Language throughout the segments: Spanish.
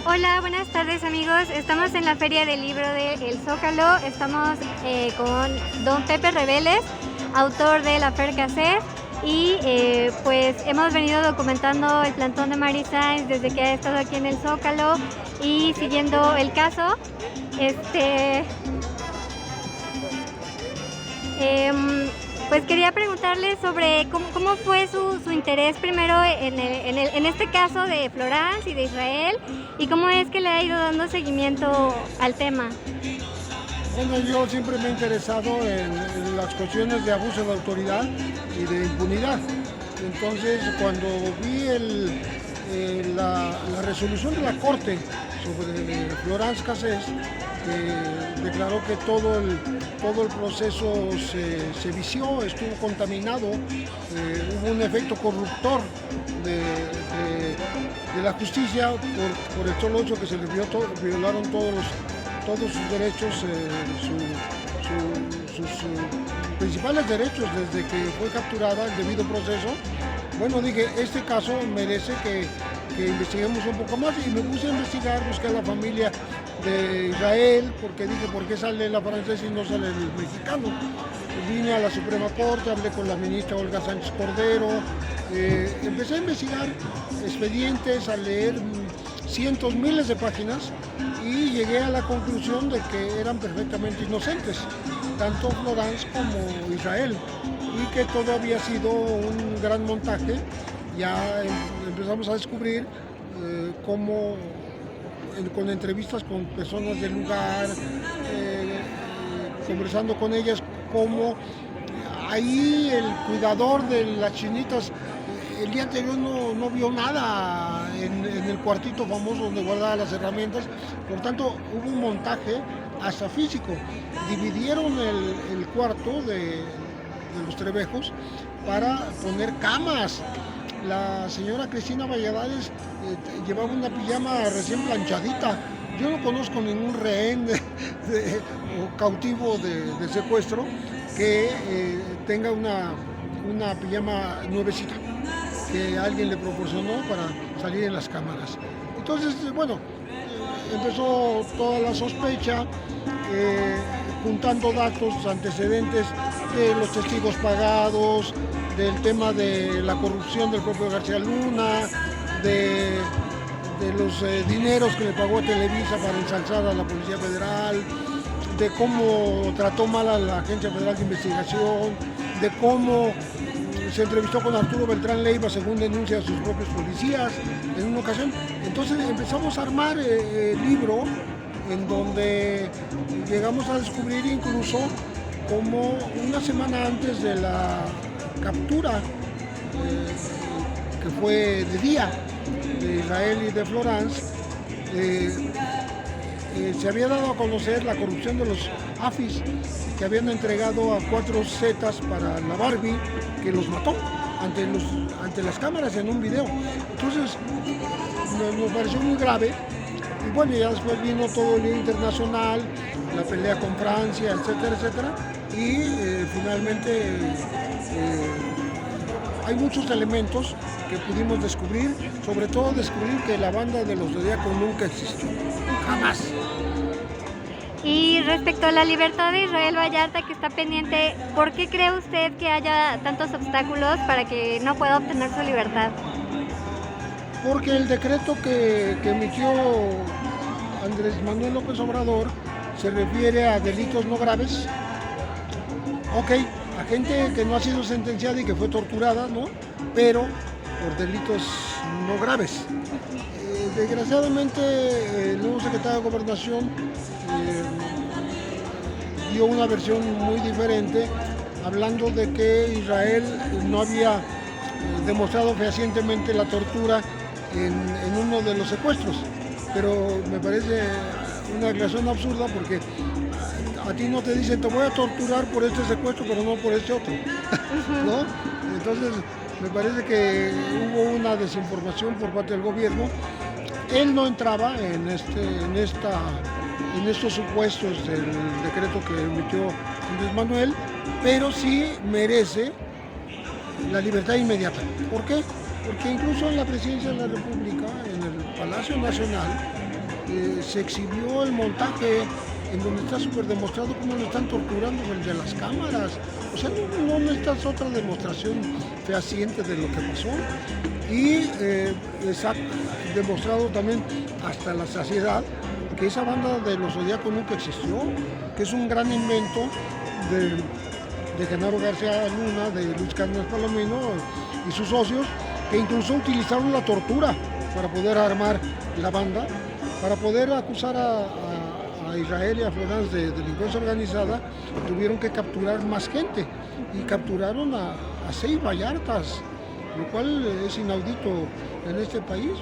Hola, buenas tardes amigos. Estamos en la Feria del Libro de El Zócalo. Estamos con don Pepe Reveles, autor de La Fer Cassette. Y pues hemos venido documentando el plantón de Mary Sainz desde que ha estado aquí en el Zócalo y siguiendo el caso. Pues quería preguntarle sobre cómo fue su interés primero en este caso de Florence y de Israel, y cómo es que le ha ido dando seguimiento al tema. Bueno, yo siempre me he interesado en las cuestiones de abuso de autoridad y de impunidad. Entonces, cuando vi la resolución de la Corte sobre Florence Cassés, que declaró que todo el proceso se vició, estuvo contaminado, hubo un efecto corruptor de la justicia por el solo hecho que se le violaron todos sus derechos, sus principales derechos desde que fue capturada el debido proceso. Bueno, dije, este caso merece que investiguemos un poco más, y me puse a investigar, busqué a la familia de Israel, porque dije, ¿por qué sale la francesa y no sale el mexicano? Vine a la Suprema Corte, hablé con la ministra Olga Sánchez Cordero, empecé a investigar expedientes, a leer cientos, miles de páginas, y llegué a la conclusión de que eran perfectamente inocentes, tanto Florence como Israel, y que todo había sido un gran montaje. Ya empezamos a descubrir cómo, con entrevistas con personas del lugar, conversando con ellas, cómo ahí el cuidador de las chinitas el día anterior no vio nada en el cuartito famoso donde guardaba las herramientas. Por tanto, hubo un montaje hasta físico. Dividieron el cuarto de los Trevejos para poner camas. La señora Cristina Valladares llevaba una pijama recién planchadita. Yo no conozco ningún rehén o cautivo de secuestro que tenga una pijama nuevecita que alguien le proporcionó para salir en las cámaras. Entonces, bueno, empezó toda la sospecha, juntando datos, antecedentes de los testigos pagados, del tema de la corrupción del propio García Luna, de los dineros que le pagó a Televisa para ensalzar a la Policía Federal, de cómo trató mal a la Agencia Federal de Investigación, de cómo se entrevistó con Arturo Beltrán Leiva, según denuncia a sus propios policías en una ocasión. Entonces empezamos a armar el libro, en donde llegamos a descubrir incluso cómo una semana antes de la captura, que fue de día, de Israel y de Florence, se había dado a conocer la corrupción de los AFIS, que habían entregado a 4 zetas para la Barbie, que los mató ante las cámaras en un video. Entonces nos pareció muy grave, y bueno, ya después vino todo el lío internacional, la pelea con Francia, etcétera, etcétera, y finalmente hay muchos elementos que pudimos descubrir, sobre todo descubrir que la banda de los Zodíaco nunca existió, jamás. Y respecto a la libertad de Israel Vallarta, que está pendiente, ¿por qué cree usted que haya tantos obstáculos para que no pueda obtener su libertad? Porque el decreto que emitió Andrés Manuel López Obrador se refiere a delitos no graves. Ok, a gente que no ha sido sentenciada y que fue torturada, ¿no? Pero por delitos no graves. Desgraciadamente, el nuevo secretario de Gobernación dio una versión muy diferente, hablando de que Israel no había demostrado fehacientemente la tortura en uno de los secuestros. Pero me parece una declaración absurda, porque a ti no te dicen, te voy a torturar por este secuestro, pero no por este otro, ¿no? Entonces, me parece que hubo una desinformación por parte del gobierno. Él no entraba en estos supuestos del decreto que emitió Andrés Manuel, pero sí merece la libertad inmediata. ¿Por qué? Porque incluso en la Presidencia de la República, en el Palacio Nacional, se exhibió el montaje en donde está súper demostrado cómo lo están torturando frente a las cámaras. O sea, no necesitas otra demostración fehaciente de lo que pasó. Y les ha demostrado también hasta la saciedad que esa banda de los Zodíacos nunca existió, que es un gran invento de Genaro García Luna, de Luis Cárdenas Palomino y sus socios, que incluso utilizaron la tortura para poder armar la banda, para poder acusar a Israel y a Florence de delincuencia organizada. Tuvieron que capturar más gente y capturaron a 6 Vallartas, lo cual es inaudito en este país.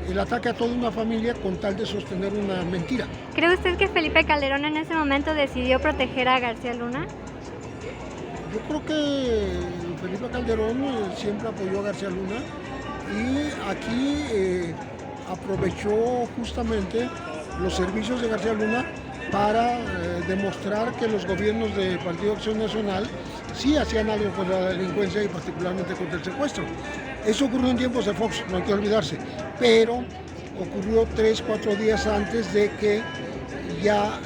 El ataque a toda una familia con tal de sostener una mentira. ¿Cree usted que Felipe Calderón en ese momento decidió proteger a García Luna? Yo creo que Felipe Calderón siempre apoyó a García Luna y aquí aprovechó justamente los servicios de García Luna para demostrar que los gobiernos del Partido Acción Nacional sí hacían algo contra la delincuencia y particularmente contra el secuestro. Eso ocurrió en tiempos de Fox, no hay que olvidarse, pero ocurrió 3-4 días antes de que ya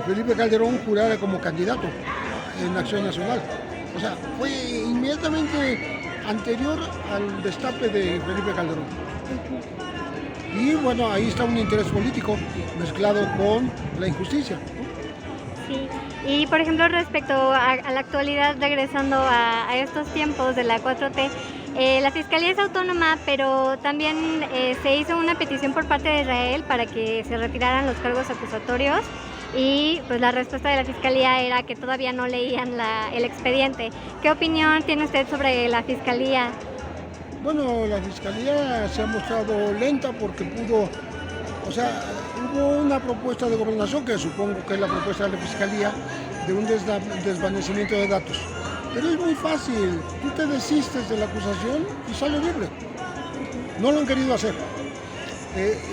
Felipe Calderón jurara como candidato en Acción Nacional. O sea, fue inmediatamente anterior al destape de Felipe Calderón. Y bueno, ahí está un interés político mezclado con la injusticia. Sí, y por ejemplo respecto a la actualidad, regresando a estos tiempos de la 4T, la Fiscalía es autónoma, pero también se hizo una petición por parte de Israel para que se retiraran los cargos acusatorios y pues la respuesta de la Fiscalía era que todavía no leían el expediente. ¿Qué opinión tiene usted sobre la Fiscalía? Bueno, la Fiscalía se ha mostrado lenta porque hubo una propuesta de gobernación, que supongo que es la propuesta de la Fiscalía, de un desvanecimiento de datos. Pero es muy fácil, tú te desistes de la acusación y sales libre. No lo han querido hacer.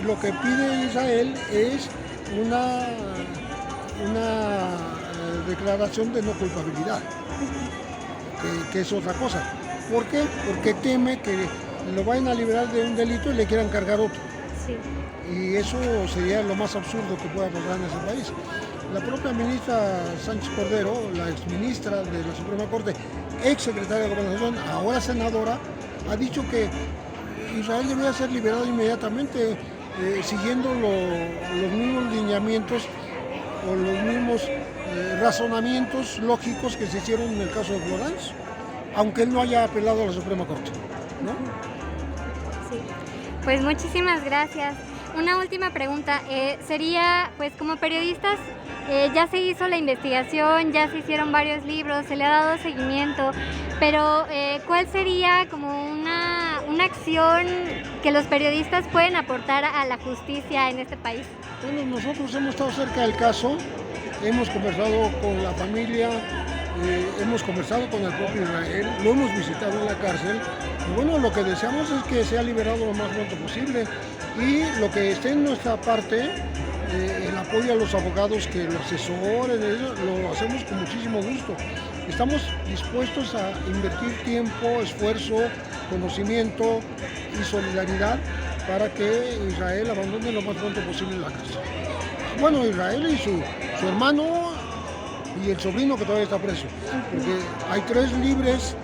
Lo que pide Israel es una declaración de no culpabilidad, que es otra cosa. ¿Por qué? Porque teme que lo vayan a liberar de un delito y le quieran cargar otro. Sí. Y eso sería lo más absurdo que pueda pasar en ese país. La propia ministra Sánchez Cordero, la exministra de la Suprema Corte, exsecretaria de Gobernación, ahora senadora, ha dicho que Israel debería ser liberado inmediatamente, siguiendo los mismos lineamientos o los mismos razonamientos lógicos que se hicieron en el caso de Florence, aunque él no haya apelado a la Suprema Corte, ¿no? Sí. Pues muchísimas gracias. Una última pregunta, sería, pues como periodistas, ya se hizo la investigación, ya se hicieron varios libros, se le ha dado seguimiento, pero ¿cuál sería como una acción que los periodistas pueden aportar a la justicia en este país? Bueno, nosotros hemos estado cerca del caso, hemos conversado con la familia, hemos conversado con el propio Israel, lo hemos visitado en la cárcel y bueno, lo que deseamos es que sea liberado lo más pronto posible y lo que esté en nuestra parte, el apoyo a los abogados que lo asesoren, lo hacemos con muchísimo gusto. Estamos dispuestos a invertir tiempo, esfuerzo, conocimiento y solidaridad para que Israel abandone lo más pronto posible la cárcel. Bueno, Israel y su hermano y el sobrino que todavía está preso, porque hay 3 libres,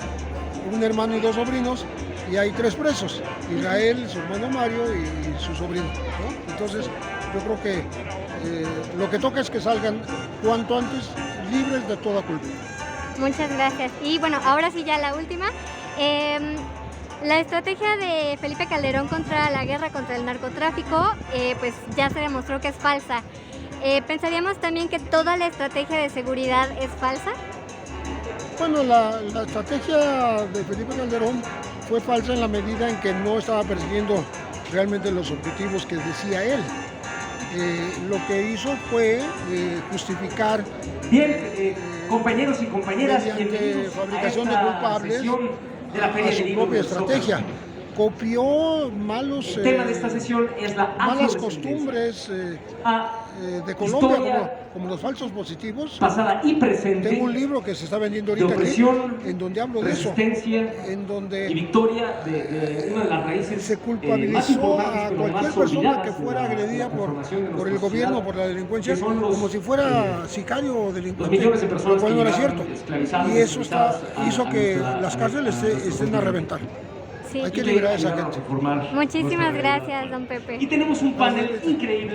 un hermano y 2 sobrinos, y hay 3 presos, Israel, su hermano Mario y su sobrino, ¿no? Entonces yo creo que lo que toca es que salgan cuanto antes libres de toda culpa. Muchas gracias. Y bueno, ahora sí ya la última. La estrategia de Felipe Calderón contra la guerra contra el narcotráfico, pues ya se demostró que es falsa. ¿Pensaríamos también que toda la estrategia de seguridad es falsa? Bueno, la estrategia de Felipe Calderón fue falsa en la medida en que no estaba persiguiendo realmente los objetivos que decía él. Lo que hizo fue justificar compañeros y compañeras, mediante fabricación de culpables de la Feria a su propia estrategia. copió malos, El tema de esta sesión es la malas afrodescendencia. costumbres A de Colombia, historia como los falsos positivos. pasada y presente Tengo un libro que se está vendiendo de ahorita aquí, opresión, en donde hablo de eso, resistencia en y donde victoria de una de las raíces se más culpabilizó importantes, a pero cualquier más persona olvidadas que de fuera la agredida conformación de por nuestra el gobierno, sociedad, por la delincuencia, que son los, como si fuera sicario o delincuente, millones de personas lo cual que no era llegaron cierto. esclavizadas, Y eso esclavizadas hizo a que nuestra- las cárceles a nuestro estén a continente. reventar. Sí. Hay Y que liberar a esa ayudaron gente. a formar Muchísimas nuestra realidad. gracias, don Pepe. Y tenemos un panel increíble.